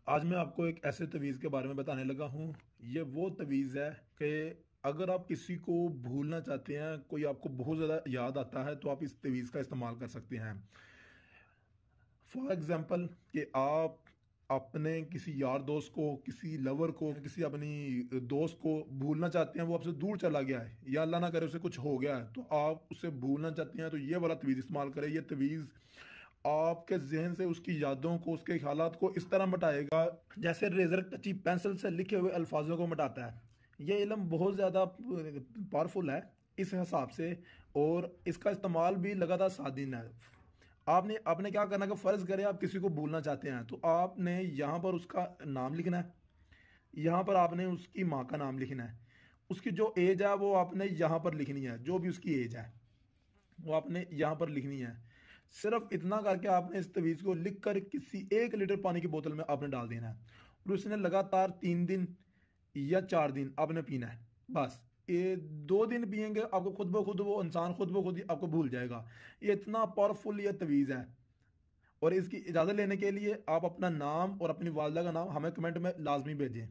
آج میں آپ کو ایک ایسے تویز کے بارے میں بتانے لگا ہوں۔ یہ وہ تویز ہے کہ اگر آپ کسی کو بھولنا چاہتے ہیں، کوئی آپ کو بہت زیادہ یاد آتا ہے، تو آپ اس تویز کا استعمال کر سکتے ہیں۔ فار ایگزامپل کہ آپ اپنے کسی یار دوست کو، کسی لور کو، کسی اپنی دوست کو بھولنا چاہتے ہیں، وہ آپ سے دور چلا گیا ہے یا اللہ نہ کرے اسے کچھ ہو گیا ہے، تو آپ اسے بھولنا چاہتے ہیں تو یہ والا تویز استعمال کریں۔ یہ تویز آپ کے ذہن سے اس کی یادوں کو، اس کے خیالات کو اس طرح مٹائے گا جیسے ریزر ٹچی پینسل سے لکھے ہوئے الفاظوں کو مٹاتا ہے۔ یہ علم بہت زیادہ پاورفل ہے اس حساب سے، اور اس کا استعمال بھی لگاتار 7 دن ہے۔ آپ نے کیا کرنا ہے کہ فرض کرے آپ کسی کو بھولنا چاہتے ہیں، تو آپ نے یہاں پر اس کا نام لکھنا ہے، یہاں پر آپ نے اس کی ماں کا نام لکھنا ہے، اس کی جو ایج ہے وہ آپ نے یہاں پر لکھنی ہے، جو بھی اس کی ایج ہے وہ آپ نے یہاں پر لکھنی ہے۔ صرف اتنا کر کے آپ نے اس تویز کو لکھ کر کسی 1 لیٹر پانی کی بوتل میں آپ نے ڈال دینا ہے، اور اس نے لگاتار 3 دن یا 4 دن آپ نے پینا ہے بس۔ یہ 2 دن پئیں گے، آپ کو خود بخود وہ انسان خود بخود ہی آپ کو بھول جائے گا۔ یہ اتنا پاورفل یہ تویز ہے، اور اس کی اجازت لینے کے لیے آپ اپنا نام اور اپنی والدہ کا نام ہمیں کمنٹ میں لازمی بھیجیں۔